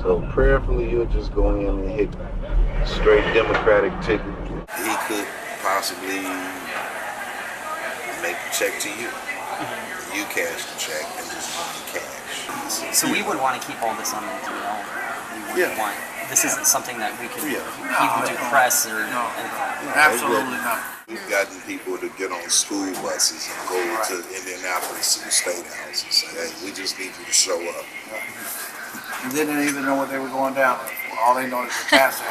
So prayerfully, you'll just go in and hit straight Democratic ticket. He could possibly make a check to you. You cash the check and just give you cash. So we would want to keep all this under the DL. We wouldn't want. This isn't something that we could even do press or anything. Absolutely not. We've gotten people to get on school buses and go to Indianapolis to the state house and say, hey, we just need you to show up. And they didn't even know what they were going down for. All they know is the pastor.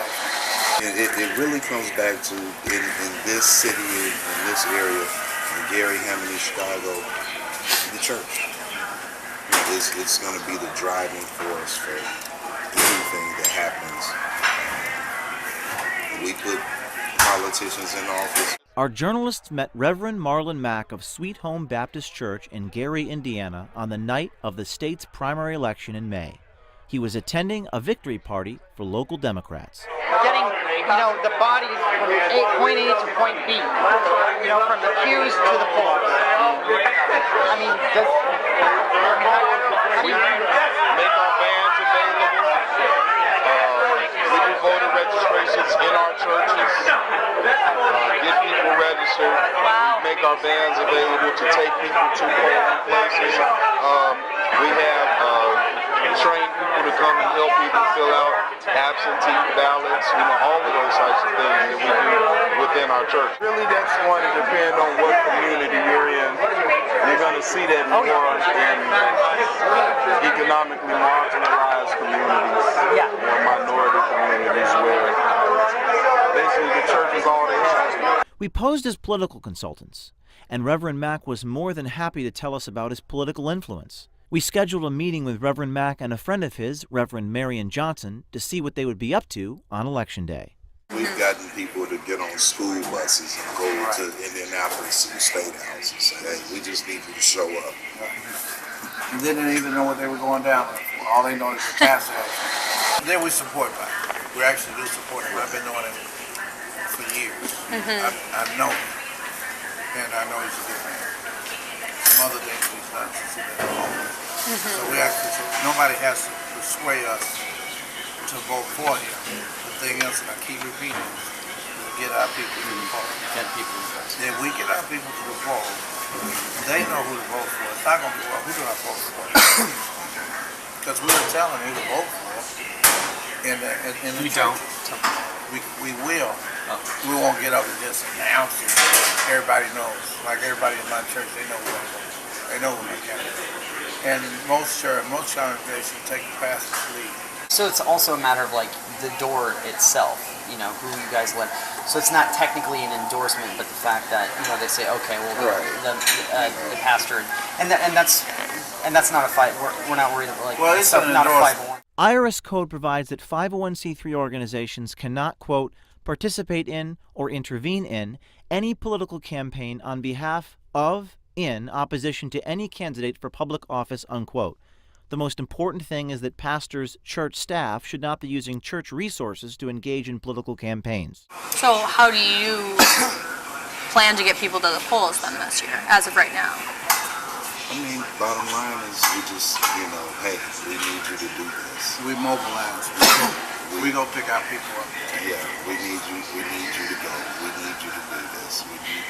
It really comes back to, in this city, in this area, in Gary, Hammond, Chicago, the church. It's going to be the driving force for anything that happens. We put politicians in office. Our journalists met Reverend Marlon Mack of Sweet Home Baptist Church in Gary, Indiana, on the night of the state's primary election in May. He was attending a victory party for local Democrats. Getting, the bodies from point A to point B, from the pews to the polls. I mean, we make our vans available. We do voter registrations in our churches. Get people registered. We make our vans available to take people to polling places. We have trained people to come and help people fill out absentee ballots, all of those types of things that we do within our church. Really, that's going to depend on what community you're in. You're going to see that more in economically marginalized communities or minority communities where basically the church is all they have. We posed as political consultants, and Reverend Mack was more than happy to tell us about his political influence. We scheduled a meeting with Reverend Mack and a friend of his, Reverend Marion Johnson, to see what they would be up to on Election Day. We've gotten people to get on school buses and go to Indianapolis to the state house and say, hey, we just need you to show up. And they didn't even know what they were going down for. All they know is the pastor. Then we support Biden. We actually do support him. I've been knowing him for years. I've known him. And I know he's a good man. Some other things he's done since he's been home. So we actually, nobody has to persuade us to vote for him. The thing is, and I keep repeating, is get our people to the poll. Then we get our people to the poll. They know who to vote for. It's not going to be, well, who do I vote for? Because we were telling who to vote for. In the don't. We will. We won't get up and just announce it. Everybody knows. Like everybody in my church, they know who I vote for. They know who my candidate is. And most congregations take the pastor's lead. So it's also a matter of the door itself, who you guys let. So it's not technically an endorsement, but the fact that they say, okay, well, the pastor, and that's not a fight. We're not worried about well, it's not a 501. IRS code provides that 501c3 organizations cannot, quote, participate in or intervene in any political campaign on behalf of, in opposition to any candidate for public office, unquote. The most important thing is that pastors, church staff should not be using church resources to engage in political campaigns. So how do you plan to get people to the polls then this year, as of right now? I mean, bottom line is we just, hey, we need you to do this. We mobilize. We go pick our people up. Yeah, we need you to go. We need you to do this. We need,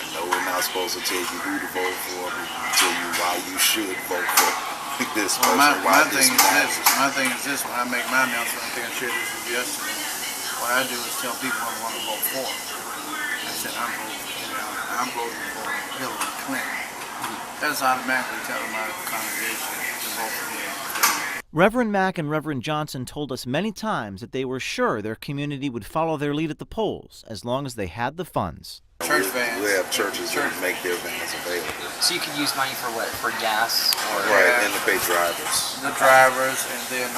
I know we're not supposed to tell you who to vote for, but we can tell you why you should vote for this person. My thing is this, when I make my announcement, I think I shared this with you yesterday, what I do is tell people I want to vote for. I said, I'm voting for Hillary Clinton. That's automatically telling my congregation to vote for me. Reverend Mack and Reverend Johnson told us many times that they were sure their community would follow their lead at the polls as long as they had the funds. Church vans. We have churches that make their vans available. So you could use money for what? For gas? Right, and to pay drivers. The drivers, and then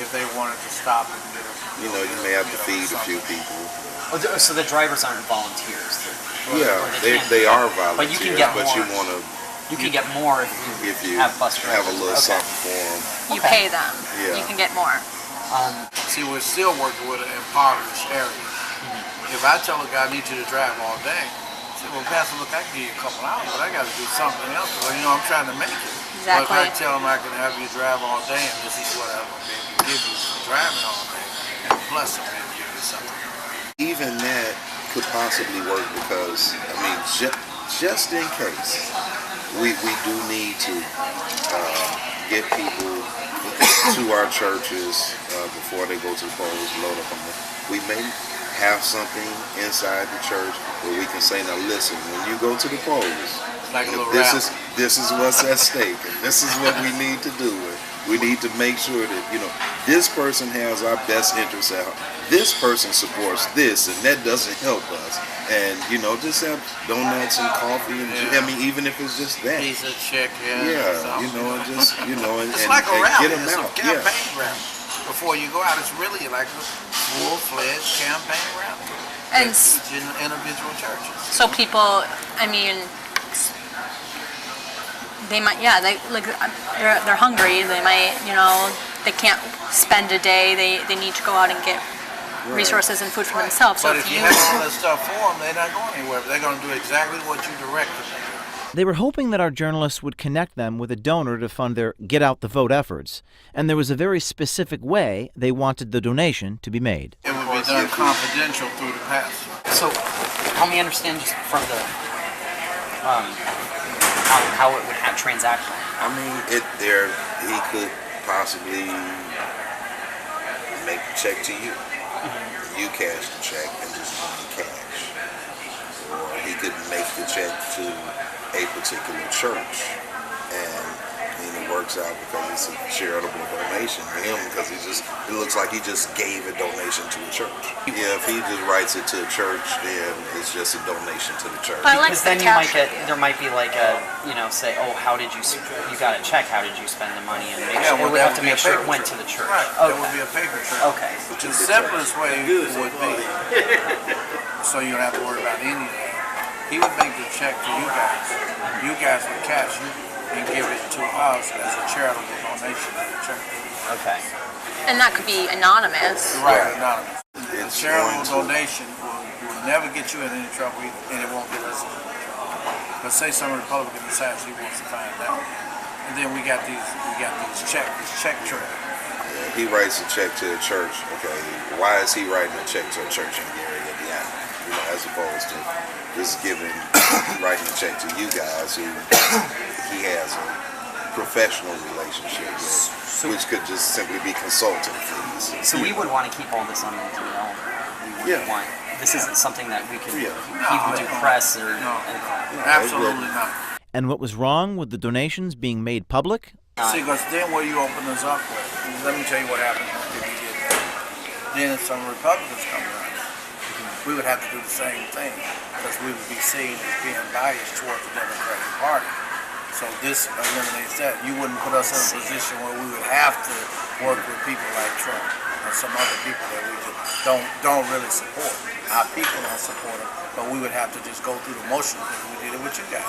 if they wanted to stop and get a... You may have to feed a few people. Oh, so the drivers aren't volunteers? They are volunteers, but you can get more. You want to... You can get more if you have bus drivers. Have a little something for them. You pay them. Yeah. You can get more. See, we're still working with an impoverished area. If I tell a guy I need you to drive all day, I say, well, Pastor, look, I can give you a couple hours, but I got to do something else. Well, I'm trying to make it. exactly. Well, if I tell them I can have you drive all day and this is what I'm going to be able to give you for driving all day, and plus I'm going to give you something. Even that could possibly work because, I mean, just in case, we do need to get people to our churches before they go to the polls, load up on them. We may have something inside the church where we can say, now listen, when you go to the polls, Like a little this is what's at stake, and this is what we need to do. We need to make sure that, you know, this person has our best interests at heart. This person supports this, and that doesn't help us. And, you know, just have donuts and coffee, and I mean, even if it's just that. Piece of check, Yeah, you know, and just, you know, and, it's like a and rally. get them It's out. a campaign rally. Before you go out, it's really like a full-fledged campaign rally. And in individual churches. so people, I mean, they might, they're hungry. They might, you know, they can't spend a day. They need to go out and get resources and food for themselves. But if you have all that stuff for them, they're not going anywhere. They're going to do exactly what you directed them to. They were hoping that our journalists would connect them with a donor to fund their Get Out the Vote efforts, and there was a very specific way they wanted the donation to be made. It would be done confidential through the pastor. So, help me understand just from the how it would have transaction. I mean, he could possibly make the check to you. You cash the check and just give me cash. Or he could make the check to a particular church. And I mean, it works out because it's a charitable donation to him because it looks like he just gave a donation to a church. Yeah, if he just writes it to a church, then it's just a donation to the church. Because then there might be like a, you know, say, oh, how did you got a check, how did you spend the money, and make sure, we have to make sure it went to the church. Right, Okay. that would be a paper trail. Okay. The simplest way would be, so you don't have to worry about any of that. He would make the check to you guys. You guys would cash it and give it to us as a charitable donation to the church. Okay. And that could be anonymous. Right, anonymous. A It's charitable going to- donation will never get you in any trouble either, and it won't get us in any trouble. But say some Republican decides he wants to find out. And then we got these check trail. Yeah, he writes a check to a church. Okay, why is he writing a check to a church in Gary, Indiana? You know, as opposed to just writing a check to you guys who he has a professional relationship with, which could just simply be consulting fees. So we would want to keep all this on the DL. We would want. This isn't something that we could even do press or anything. Absolutely not. And what was wrong with the donations being made public? See, because then what you open us up with, let me tell you what happened if you did that. Then if some Republicans come around, we would have to do the same thing because we would be seen as being biased towards the Democratic Party. So this eliminates that. You wouldn't put us in a position where we would have to work with people like Trump or some other people that we just don't really support. Our people don't support them, but we would have to just go through the motion because we did it with you guys.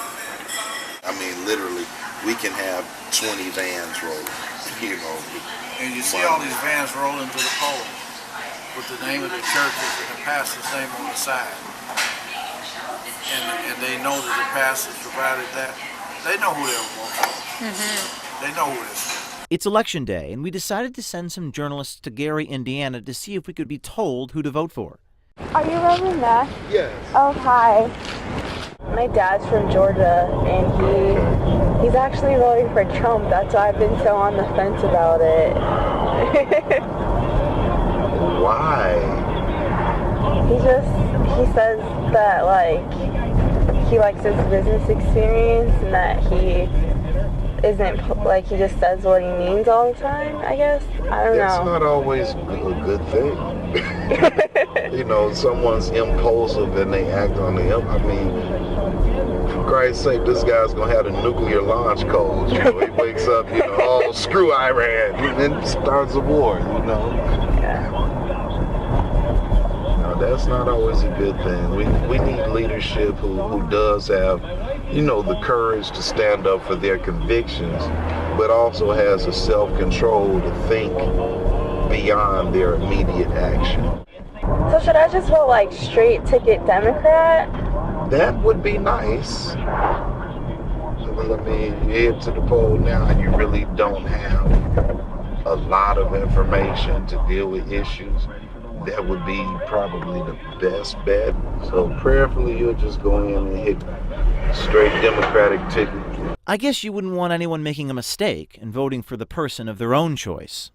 I mean, literally, we can have 20 vans rolling, you know. And you see all these vans rolling to the polls with the name of the churches and the pastor's name on the side. And they know that the pastor's provided that. They know who they're voting for. They know who it is. It's election day, and we decided to send some journalists to Gary, Indiana to see if we could be told who to vote for. Are you Reverend Matt? Yes. Oh, hi. My dad's from Georgia, and he's actually voting for Trump. That's why I've been so on the fence about it. Why? He says that, like, he likes his business experience and that he isn't, like, he just says what he means all the time, I guess. I don't know. That's not always a good thing. You know, someone's impulsive and they act on the I mean, for Christ's sake, this guy's gonna have a nuclear launch code. You know, he wakes up, you know, oh, screw Iran, and then starts a war, you know. Yeah. No, that's not always a good thing. We need leadership who does have, you know, the courage to stand up for their convictions, but also has the self-control to think beyond their immediate action. So should I just vote, like, straight ticket Democrat? That would be nice. I mean, you head to the poll now and you really don't have a lot of information to deal with issues. That would be probably the best bet. So prayerfully, you'll just go in and hit straight Democratic ticket. I guess you wouldn't want anyone making a mistake and voting for the person of their own choice.